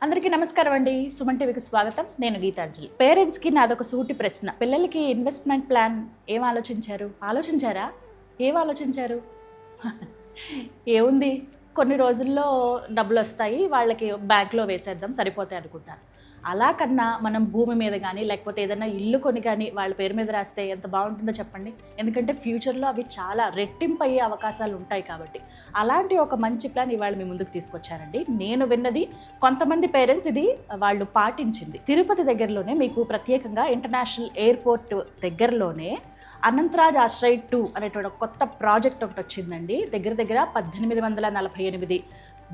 అందరికీ నమస్కారం అండి. సుమన్ టీవీకి స్వాగతం. నేను గీతాంజలి. పేరెంట్స్కి నాదొక సూటి ప్రశ్న. పిల్లలకి ఇన్వెస్ట్మెంట్ ప్లాన్ ఏం ఆలోచించారా? ఏం ఆలోచించారు? ఏముంది, కొన్ని రోజుల్లో డబ్బులు వస్తాయి, వాళ్ళకి బ్యాంక్లో వేసేద్దాం సరిపోతాయి అనుకుంటారు. అలా కన్నా మనం భూమి మీద కానీ లేకపోతే ఏదైనా ఇల్లు కొని కానీ వాళ్ళ పేరు మీద రాస్తే ఎంత బాగుంటుందో చెప్పండి. ఎందుకంటే ఫ్యూచర్లో అవి చాలా రెట్టింపు అయ్యే అవకాశాలు ఉంటాయి కాబట్టి అలాంటి ఒక మంచి ప్లాన్ ఇవాళ మీ ముందుకు తీసుకొచ్చానండి. నేను విన్నది, కొంతమంది పేరెంట్స్ ఇది వాళ్ళు పాటించింది. తిరుపతి దగ్గరలోనే మీకు ప్రత్యేకంగా ఇంటర్నేషనల్ ఎయిర్పోర్ట్ దగ్గరలోనే అనంతరాజ్ ఆశ్రయ్ 2 అనేటువంటి కొత్త ప్రాజెక్ట్ ఒకటి వచ్చిందండి. దగ్గర 1848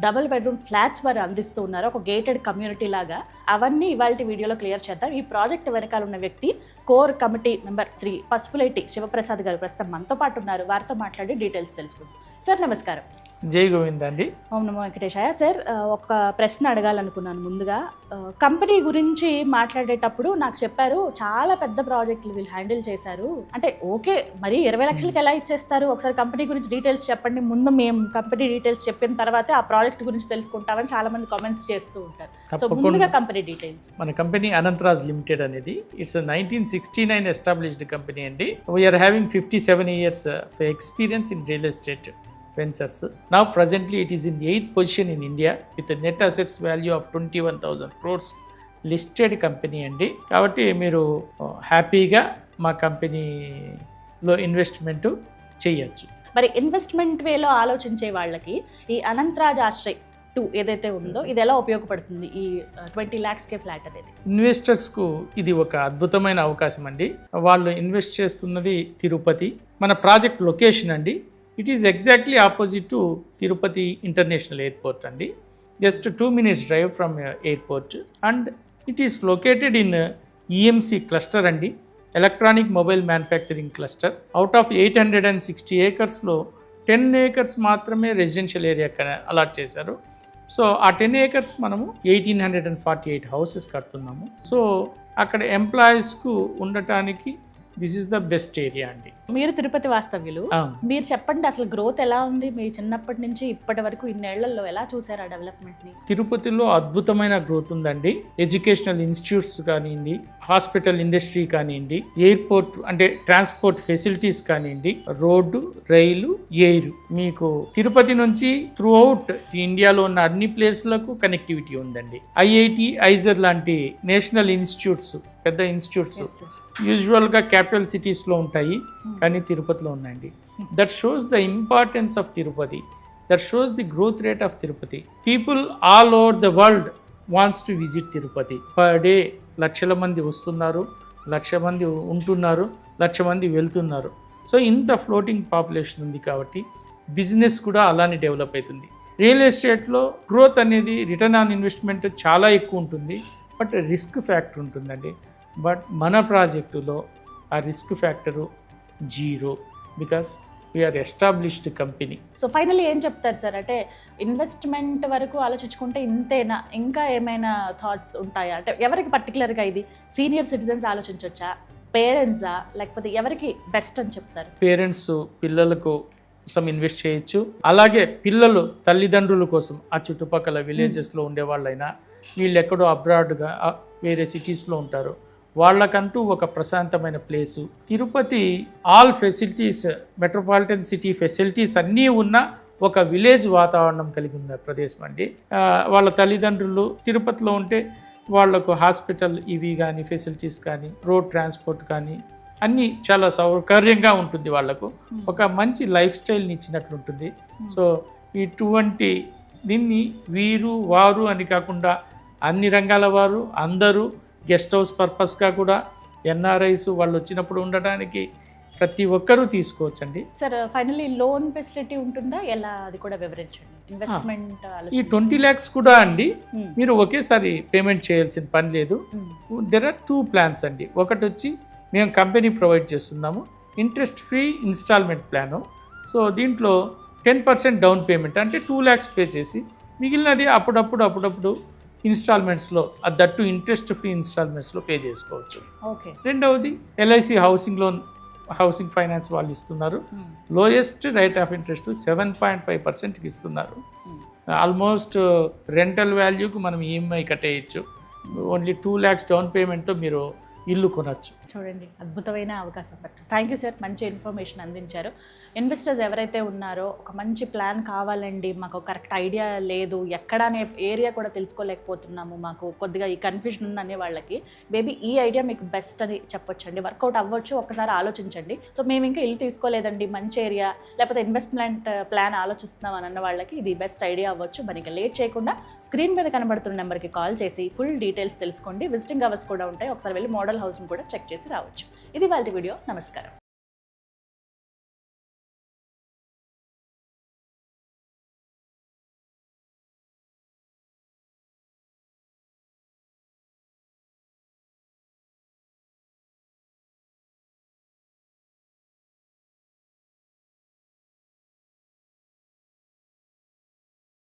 డబుల్ బెడ్రూమ్ ఫ్లాట్స్ వారు అందిస్తూ ఉన్నారు, ఒక గేటెడ్ కమ్యూనిటీ లాగా. అవన్నీ ఇవాళ వీడియోలో క్లియర్ చేద్దాం. ఈ ప్రాజెక్ట్ వెనకాల ఉన్న వ్యక్తి core committee member Shri Pasupuleti Sivaprasad గారు ప్రస్తుతం మనతో పాటు ఉన్నారు. వారితో మాట్లాడి డీటెయిల్స్ తెలుసుకుందాం. సార్ నమస్కారం. జై గోవింద్ అండి. ఓం నమో వెంకటేశాయ. సార్, ఒక ప్రశ్న అడగాలనుకున్నాను. ముందుగా కంపెనీ గురించి మాట్లాడేటప్పుడు నాకు చెప్పారు చాలా పెద్ద ప్రాజెక్టులు వీళ్ళు హ్యాండిల్ చేశారు అంటే. ఓకే, మరి 20 లక్షలకి ఎలా ఇచ్చేస్తారు? ఒకసారి కంపెనీ గురించి డీటెయిల్స్ చెప్పండి. ముందు మేము కంపెనీ డీటెయిల్స్ చెప్పిన తర్వాత ఆ ప్రాజెక్ట్ గురించి తెలుసుకుంటామని చాలా మంది కామెంట్స్ చేస్తూ ఉంటారు. సో ముందుగా కంపెనీ డీటెయిల్స్. మన కంపెనీ అనంతరాజ్ లిమిటెడ్ అనేది ఇట్స్ 1969 ఎస్టాబ్లిష్డ్ కంపెనీ అండి. We're having 57 years experience in real estate ventures. Now presently it is in 8th position in India with a net assets value of 21,000 crores listed company అండి. కాబట్టి మీరు హ్యాపీగా మా కంపెనీలో investment చేయొచ్చు. మరి ఇన్వెస్ట్మెంట్ వేలో ఆలోచించే వాళ్ళకి ఈ అనంతరాజ్ ఆశ్రయ్ 2 ఏదైతే ఉందో ఇది ఎలా ఉపయోగపడుతుంది? ఈ 20 lakhs ఫ్లాట్ అనేది ఇన్వెస్టర్స్కు ఇది ఒక అద్భుతమైన అవకాశం అండి. వాళ్ళు ఇన్వెస్ట్ చేస్తున్నది తిరుపతి. మన ప్రాజెక్ట్ లొకేషన్ అండి, it is exactly opposite to Tirupati international airport అండి. Just 2 minutes drive from airport. And it is located in EMC cluster అండి, electronic mobile manufacturing cluster. Out of 860 acresలో 10 acres మాత్రమే రెసిడెన్షియల్ ఏరియా అలాట్ చేశారు. So ఆ 10 acres మనము 1848 houses కడుతున్నాము. So అక్కడ ఎంప్లాయీస్కు ఉండటానికి this is the best area అండి. మీరు తిరుపతి వాస్తవ్యులు, మీరు చెప్పండి అసలు గ్రోత్ ఎలా ఉంది? మీ చిన్నప్పటి నుంచి ఇప్పటి వరకు ఇన్నేళ్లలో ఎలా చూసారు ఆ డెవలప్మెంట్ ని? తిరుపతిలో అద్భుతమైన గ్రోత్ ఉందండి. ఎడ్యుకేషనల్ ఇన్స్టిట్యూట్స్ కానివ్వండి, హాస్పిటల్ ఇండస్ట్రీ కానివ్వండి, ఎయిర్పోర్ట్ అంటే ట్రాన్స్పోర్ట్ ఫెసిలిటీస్ కానివ్వండి, రోడ్డు, రైలు, ఎయిర్, మీకు తిరుపతి నుంచి త్రూ అవుట్ ఇండియాలో ఉన్న అన్ని ప్లేస్లకు కనెక్టివిటీ ఉందండి. ఐఐటి, ఐజర్ లాంటి నేషనల్ ఇన్స్టిట్యూట్స్, పెద్ద ఇన్స్టిట్యూట్స్ యూజువల్గా క్యాపిటల్ సిటీస్లో ఉంటాయి, కానీ తిరుపతిలో ఉన్నాయండి. That shows the importance of Tirupati, that shows the growth rate of Tirupati. People all over the world wants to visit Tirupati. Per day లక్షల మంది వస్తున్నారు, 1,00,000 మంది ఉంటున్నారు, 1,00,000 మంది వెళ్తున్నారు. సో ఇంత ఫ్లోటింగ్ పాపులేషన్ ఉంది కాబట్టి బిజినెస్ కూడా అలానే డెవలప్ అవుతుంది. రియల్ ఎస్టేట్లో గ్రోత్ అనేది రిటర్న్ ఆన్ ఇన్వెస్ట్మెంట్ చాలా ఎక్కువ ఉంటుంది, బట్ రిస్క్ ఫ్యాక్టర్ ఉంటుందండి. బట్ మన ప్రాజెక్టులో ఆ risk factor 0, because we're established company. So finally ఏం చెప్తారు సార్? అంటే ఇన్వెస్ట్మెంట్ వరకు ఆలోచించుకుంటే ఇంతేనా? ఇంకా ఏమైనా థాట్స్ ఉంటాయా? అంటే ఎవరికి పర్టికులర్గా ఇది సీనియర్ సిటిజన్స్ ఆలోచించవచ్చా, పేరెంట్సా, లేకపోతే ఎవరికి బెస్ట్ అని చెప్తారు? పేరెంట్స్ పిల్లలకు కోసం ఇన్వెస్ట్ చేయొచ్చు. అలాగే పిల్లలు తల్లిదండ్రుల కోసం ఆ చుట్టుపక్కల విలేజెస్లో ఉండేవాళ్ళైనా, వీళ్ళు ఎక్కడో అబ్రాడ్గా వేరే సిటీస్లో ఉంటారు, వాళ్ళకంటూ ఒక ప్రశాంతమైన place. Tirupati all facilities, metropolitan city facilities అన్నీ ఉన్న ఒక విలేజ్ వాతావరణం కలిగి ఉన్న ప్రదేశం అండి. వాళ్ళ తల్లిదండ్రులు తిరుపతిలో ఉంటే వాళ్లకు హాస్పిటల్ ఇవి కానీ, ఫెసిలిటీస్ కానీ, రోడ్ ట్రాన్స్పోర్ట్ కానీ అన్నీ చాలా సౌకర్యంగా ఉంటుంది. వాళ్లకు ఒక మంచి లైఫ్ స్టైల్ని ఇచ్చినట్లుంటుంది. సో ఇటువంటి దీన్ని వీరు వారు అని కాకుండా అన్ని రంగాల వారు అందరూ గెస్ట్ హౌస్ పర్పస్గా కూడా ఎన్ఆర్ఐస్ వాళ్ళు వచ్చినప్పుడు ఉండడానికి ప్రతి ఒక్కరూ తీసుకోవచ్చండి. సార్ ఫైనల్లీ లోన్ ఫెసిలిటీ ఉంటుందా? ఎలా, అది కూడా వివరించండి. ఇన్వెస్ట్మెంట్ ఈ 20 lakhs కూడా అండి మీరు ఒకేసారి పేమెంట్ చేయాల్సిన పని లేదు. దెర్ ఆర్ 2 plans అండి. ఒకటి వచ్చి మేము కంపెనీ ప్రొవైడ్ చేస్తున్నాము interest free installment plan. So దీంట్లో 10% డౌన్ పేమెంట్ అంటే 2 lakhs పే చేసి మిగిలినది అప్పుడప్పుడు ఇన్స్టాల్మెంట్స్లో, దట్టు ఇంట్రెస్ట్ ఫ్రీ ఇన్స్టాల్మెంట్స్లో పే చేసుకోవచ్చు. రెండవది LIC housing loan, housing finance వాళ్ళు ఇస్తున్నారు. లోయెస్ట్ రేట్ ఆఫ్ ఇంట్రెస్ట్ 7.5% ఇస్తున్నారు. ఆల్మోస్ట్ రెంటల్ వాల్యూకి మనం ఈఎంఐ కట్టేయచ్చు. ఓన్లీ 2 lakhs డౌన్ పేమెంట్తో మీరు ఇల్లు కొనచ్చు. చూడండి, అద్భుతమైన అవకాశం. థ్యాంక్ యూ సార్, మంచి ఇన్ఫర్మేషన్ అందించారు. ఇన్వెస్టర్స్ ఎవరైతే ఉన్నారో ఒక మంచి ప్లాన్ కావాలండి, మాకు కరెక్ట్ ఐడియా లేదు, ఎక్కడనే ఏరియా కూడా తెలుసుకోలేకపోతున్నాము, మాకు కొద్దిగా ఈ కన్ఫ్యూజన్ ఉందనే వాళ్ళకి మేబీ ఈ ఐడియా మీకు బెస్ట్ అని చెప్పొచ్చండి. వర్కౌట్ అవ్వచ్చు, ఒక్కసారి ఆలోచించండి. సో మేము ఇంకా ఇల్లు తీసుకోలేదండి, మంచి ఏరియా లేకపోతే ఇన్వెస్ట్మెంట్ ప్లాన్ ఆలోచిస్తున్నాం అని అన్న వాళ్ళకి ఇది బెస్ట్ ఐడియా అవ్వచ్చు. మనకి లేట్ చేయకుండా స్క్రీన్ మీద కనబడుతున్న నెంబర్కి కాల్ చేసి ఫుల్ డీటెయిల్స్ తెలుసుకోండి. విజిటింగ్ అవర్స్ కూడా ఉంటాయి, ఒకసారి వెళ్ళి మోడల్ హౌస్ని కూడా చెక్ చేసి రావచ్చు. ఇది వాళ్ళ వీడియో. నమస్కారం.